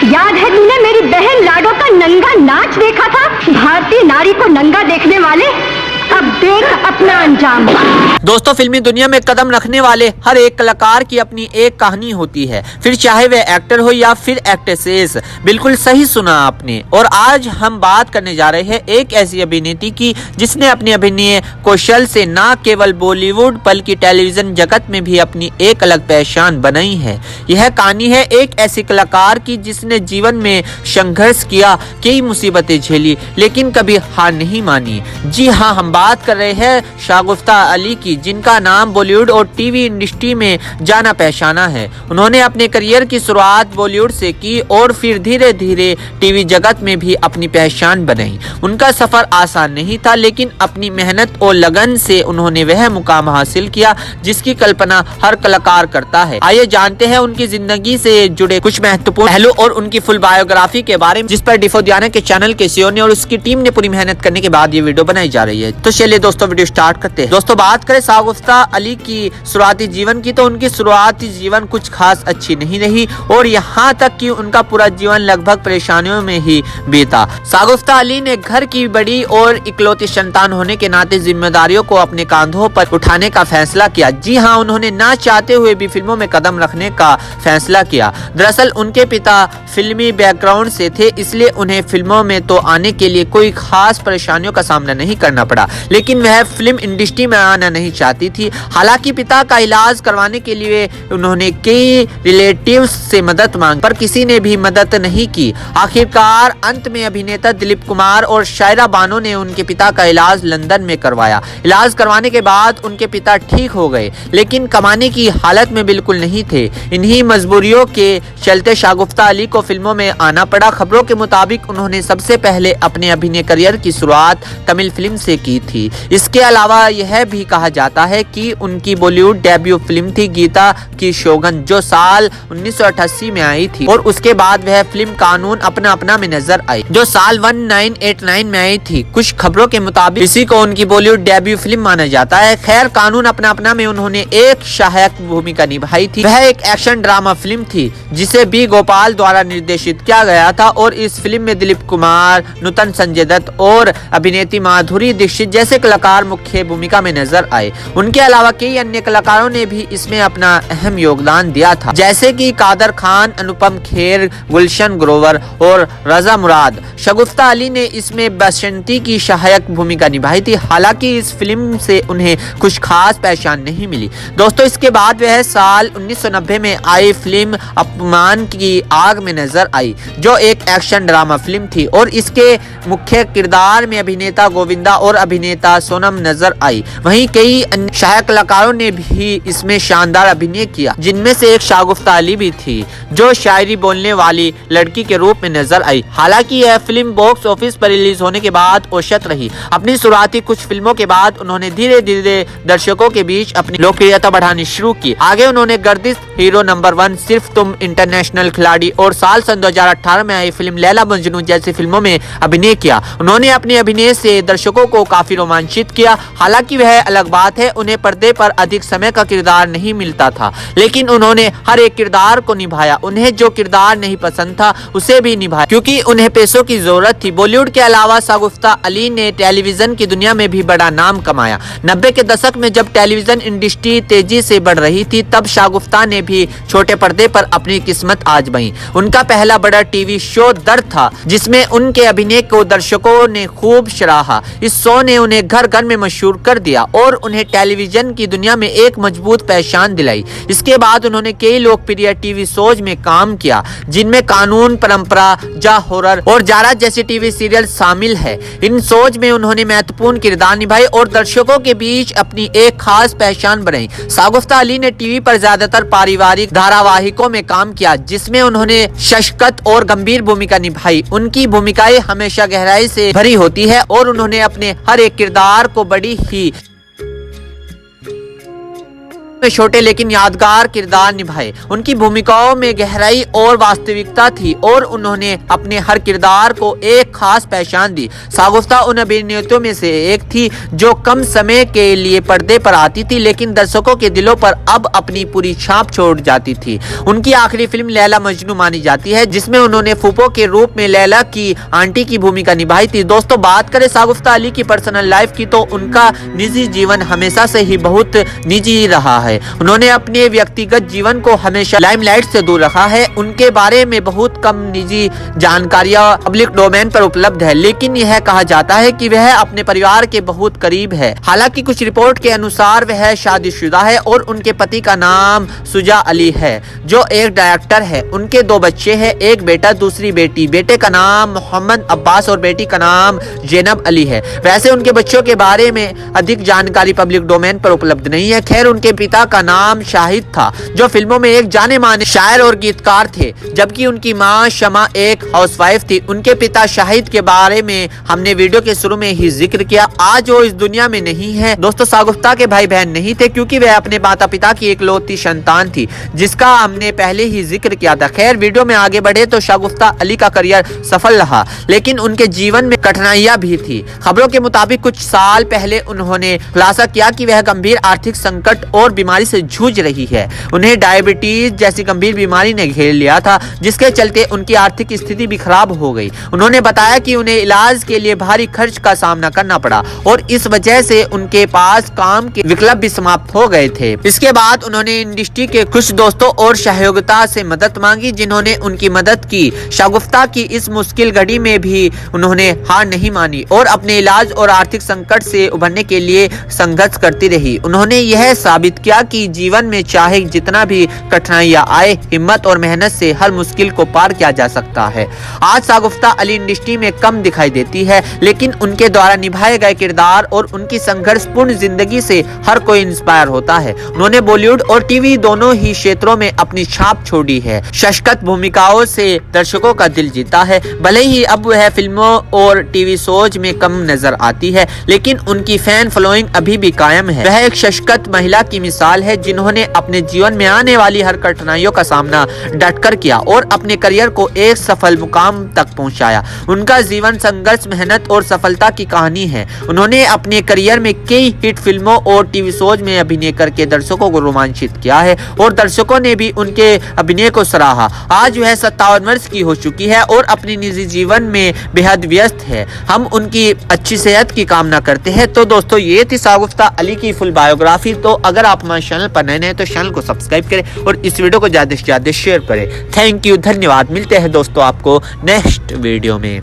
याद है तूने मेरी बहन लाडो का नंगा नाच देखा था? भारतीय नारी को नंगा देखने वाले अब देख अपना अंजाम। दोस्तों, फिल्मी दुनिया में कदम रखने वाले हर एक कलाकार की अपनी एक कहानी होती है, फिर चाहे वह एक्टर हो या फिर एक्ट्रेसेस। बिल्कुल सही सुना आपने। और आज हम बात करने जा रहे हैं एक ऐसी अभिनेत्री की जिसने अपने अभिनय कौशल से न केवल बॉलीवुड बल्कि टेलीविजन जगत में भी अपनी एक अलग पहचान बनाई है। यह कहानी है एक ऐसी कलाकार की जिसने जीवन में संघर्ष किया, कई मुसीबतें झेली, लेकिन कभी हार नहीं मानी। जी हाँ, हम बात कर रहे हैं शागुफ्ता अली की, जिनका नाम बॉलीवुड और टीवी इंडस्ट्री में जाना पहचाना है। उन्होंने अपने करियर की शुरुआत बॉलीवुड से की और फिर धीरे धीरे टीवी जगत में भी अपनी पहचान बनाई। उनका सफर आसान नहीं था, लेकिन अपनी मेहनत और लगन से उन्होंने वह मुकाम हासिल किया जिसकी कल्पना हर कलाकार करता है। आइए जानते हैं उनकी जिंदगी से जुड़े कुछ महत्वपूर्ण पहलू और उनकी फुल बायोग्राफी के बारे में, जिस पर डिफोदियाना के चैनल के सीईओ ने और उसकी टीम ने पूरी मेहनत करने के बाद ये वीडियो बनाई जा रही है। तो चलिए दोस्तों, वीडियो स्टार्ट करते हैं। दोस्तों, बात करें शागुफ्ता अली की शुरुआती जीवन की, तो उनकी शुरुआती जीवन कुछ खास अच्छी नहीं रही और यहाँ तक कि उनका पूरा जीवन लगभग परेशानियों में ही बीता। शागुफ्ता अली ने घर की बड़ी और इकलौती संतान होने के नाते जिम्मेदारियों को अपने कंधों पर उठाने का फैसला किया। जी हाँ, उन्होंने ना चाहते हुए भी फिल्मों में कदम रखने का फैसला किया। दरअसल उनके पिता फिल्मी बैकग्राउंड से थे, इसलिए उन्हें फिल्मों में तो आने के लिए कोई खास परेशानियों का सामना नहीं करना पड़ा, लेकिन वह फिल्म इंडस्ट्री में आना नहीं चाहती थी। हालांकि पिता का इलाज करवाने के लिए उन्होंने कई रिलेटिव्स से मदद मांगी, पर किसी ने भी मदद नहीं की। आखिरकार अंत में अभिनेता दिलीप कुमार और शायरा बानो ने उनके पिता का इलाज लंदन में करवाया। इलाज करवाने के बाद उनके पिता ठीक हो गए, लेकिन कमाने की हालत में बिल्कुल नहीं थे। इन्हीं मजबूरियों के चलते शागुफ्ता अली को फिल्मों में आना पड़ा। खबरों के मुताबिक उन्होंने सबसे पहले अपने अभिनय करियर की शुरुआत तमिल फिल्म से की थी। इसके अलावा यह भी कहा जाता है कि उनकी बॉलीवुड डेब्यू फिल्म थी गीता की शोगन, जो साल 1988 में आई थी, और उसके बाद वह फिल्म कानून अपना अपना में नजर आई, जो साल 1989 में आई थी। कुछ खबरों के मुताबिक इसी को उनकी बॉलीवुड डेब्यू फिल्म माना जाता है। खैर, कानून अपना अपना में उन्होंने एक सहायक भूमिका निभाई थी। वह एक एक्शन ड्रामा फिल्म थी जिसे बी गोपाल द्वारा निर्देशित किया गया था और इस फिल्म में दिलीप कुमार, नूतन संजय दत्त और अभिनेत्री माधुरी दीक्षित जैसे कलाकार मुख्य भूमिका में नजर आए। उनके अलावा कई अन्य कलाकारों ने भी इसमें अपना अहम योगदान दिया था, जैसे कि कादर खान, अनुपम खेर, गुलशन ग्रोवर और रजा मुराद। शागुफ्ता अली ने इसमें बसंती की सहायक भूमिका निभाई थी। हालांकि इस फिल्म से उन्हें कुछ खास पहचान नहीं मिली। दोस्तों, इसके बाद वह साल 1990 में आई फिल्म अपमान की आग में नजर आई, जो एक एक्शन ड्रामा फिल्म थी और इसके मुख्य किरदार में अभिनेता गोविंदा और अभिनेता सोनम नजर आई। वहीं कई अन्य सहायक कलाकारों ने भी इसमें शानदार अभिनय किया, जिनमें से एक शागुफ्ता अली भी थी, जो शायरी बोलने वाली लड़की के रूप में नजर आई। हालांकि यह फिल्म बॉक्स ऑफिस पर रिलीज होने के बाद औसत रही। अपनी शुरुआती कुछ फिल्मों के बाद उन्होंने धीरे धीरे दर्शकों के बीच अपनी लोकप्रियता बढ़ानी शुरू की। आगे उन्होंने गर्दिश, हीरो नंबर 1, सिर्फ तुम, इंटरनेशनल खिलाड़ी और साल 2018 में आई फिल्म लैला मजनू जैसी फिल्मों में अभिनय किया। उन्होंने अपने अभिनय से दर्शकों को काफी रोमांचित किया। हालांकि वह अलग बात है, उन्हें पर्दे पर अधिक समय का किरदार नहीं मिलता था, लेकिन उन्होंने हर एक किरदार को निभाया। उन्हें जो किरदार नहीं पसंद था उसे भी निभाया, क्योंकि उन्हें पैसों की जरूरत थी। बॉलीवुड के अलावा शागुफ्ता अली ने टेलीविजन की दुनिया में भी बड़ा नाम कमाया। 90 के दशक में जब टेलीविजन इंडस्ट्री तेजी से बढ़ रही थी, तब शागुफ्ता ने भी छोटे पर्दे पर अपनी किस्मत आजमाई। उनका पहला बड़ा टीवी शो दर्द था, जिसमें उनके अभिनय को दर्शकों ने खूब सराहा। इस शो ने उन्हें घर घर में मशहूर कर दिया और उन्हें टेलीविजन की दुनिया में एक मजबूत पहचान दिलाई। इसके बाद उन्होंने कई लोकप्रिय टीवी शोज में काम किया, जिनमें कानून, परंपरा, जा हॉरर और जारा जैसे टीवी सीरियल शामिल है। इन शोज में उन्होंने महत्वपूर्ण किरदार निभाए और दर्शकों के बीच अपनी एक खास पहचान बनाई। शागुफ्ता अली ने टीवी पर ज्यादातर पारिवारिक धारावाहिकों में काम किया, जिसमें उन्होंने शशकत और गंभीर भूमिका निभाई। उनकी भूमिकाएं हमेशा गहराई से भरी होती है और उन्होंने अपने हर एक किरदार को बड़ी ही में छोटे लेकिन यादगार किरदार निभाए। उनकी भूमिकाओं में गहराई और वास्तविकता थी और उन्होंने अपने हर किरदार को एक खास पहचान दी। शागुफ्ता उन अभिनेत्रियों में से एक थी जो कम समय के लिए पर्दे पर आती थी लेकिन दर्शकों के दिलों पर अब अपनी पूरी छाप छोड़ जाती थी। उनकी आखिरी फिल्म लैला मजनू मानी जाती है जिसमें उन्होंने फूफो के रूप में लैला की आंटी की भूमिका निभाई थी। दोस्तों, बात करें शागुफ्ता अली की पर्सनल लाइफ की तो उनका निजी जीवन हमेशा से ही बहुत निजी रहा है। उन्होंने अपने व्यक्तिगत जीवन को हमेशा लाइमलाइट से दूर रखा है। उनके बारे में बहुत कम निजी जानकारियां पब्लिक डोमेन पर उपलब्ध है, लेकिन यह कहा जाता है कि वह अपने परिवार के बहुत करीब है। हालांकि कुछ रिपोर्ट के अनुसार वह शादीशुदा है और उनके पति का नाम सुजा अली है जो एक डायरेक्टर है। उनके 2 बच्चे हैं, एक बेटा दूसरी बेटी। बेटे का नाम मोहम्मद अब्बास और बेटी का नाम जैनब अली है। वैसे उनके बच्चों के बारे में अधिक जानकारी पब्लिक डोमेन पर उपलब्ध नहीं है। खैर, उनके पिता का नाम शाहिद था जो फिल्मों में एक जाने माने शायर और गीतकार थे, जबकि उनकी मां शमा एक हाउसवाइफ थी। उनके पिता शाहिद के बारे में हमने वीडियो के शुरू में ही जिक्र किया। आज वो इस दुनिया में नहीं है। दोस्तों, शागुफ्ता के भाई बहन नहीं थे क्योंकि वह अपने माता पिता की इकलौती संतान थी, जिसका हमने पहले ही जिक्र किया था। खैर, वीडियो में आगे बढ़े तो शागुफ्ता अली का करियर सफल रहा, लेकिन उनके जीवन में कठिनाइयां भी थी। खबरों के मुताबिक कुछ साल पहले उन्होंने खुलासा किया कि वह गंभीर आर्थिक संकट और बीमारी से जूझ रही है। उन्हें डायबिटीज जैसी गंभीर बीमारी ने घेर लिया था, जिसके चलते उनकी आर्थिक स्थिति भी खराब हो गई। उन्होंने बताया कि उन्हें इलाज के लिए भारी खर्च का सामना करना पड़ा और इस वजह से उनके पास काम के विकल्प भी समाप्त हो गए थे। इसके बाद उन्होंने इंडस्ट्री के कुछ दोस्तों और सहयोगिता से मदद मांगी, जिन्होंने उनकी मदद की। शागुफ्ता की इस मुश्किल घड़ी में भी उन्होंने हार नहीं मानी और अपने इलाज और आर्थिक संकट से उभरने के लिए संघर्ष करती रही। उन्होंने यह साबित किया कि जीवन में चाहे जितना भी कठिनाइयां आए, हिम्मत और मेहनत से हर मुश्किल को पार किया जा सकता है। आज शागुफ्ता अली इंडस्ट्री में कम दिखाई देती है, लेकिन उनके द्वारा निभाए गए किरदार और उनकी संघर्षपूर्ण जिंदगी से हर कोई इंस्पायर होता है। उन्होंने बॉलीवुड और टीवी दोनों ही क्षेत्रों में अपनी छाप छोड़ी है। सशक्त भूमिकाओं से दर्शकों का दिल जीता है। भले ही अब वह फिल्मों और टीवी शोज में कम नजर आती है, लेकिन उनकी फैन फॉलोइंग अभी भी कायम है। वह एक सशक्त महिला की मिसाल है जिन्होंने अपने जीवन में आने वाली हर कठिनाइयों का सामना डटकर किया और अपने करियर को एक सफल मुकाम तक पहुंचाया। उनका जीवन संघर्ष, मेहनत और सफलता की कहानी है। उन्होंने अपने करियर में कई हिट फिल्मों और टीवी शोज में अभिनय करके दर्शकों को रोमांचित किया है और दर्शकों ने भी उनके अभिनय को सराहा। आज वह 57 वर्ष की हो चुकी है और अपने निजी जीवन में बेहद व्यस्त है। हम उनकी अच्छी सेहत की कामना करते हैं। तो दोस्तों, ये थी शागुफ्ता अली की फुल बायोग्राफी। तो अगर आप हमारे चैनल पर नए हैं तो चैनल को सब्सक्राइब करें और इस वीडियो को ज्यादा से ज्यादा शेयर करें। थैंक यू, धन्यवाद। मिलते हैं दोस्तों आपको नेक्स्ट वीडियो में।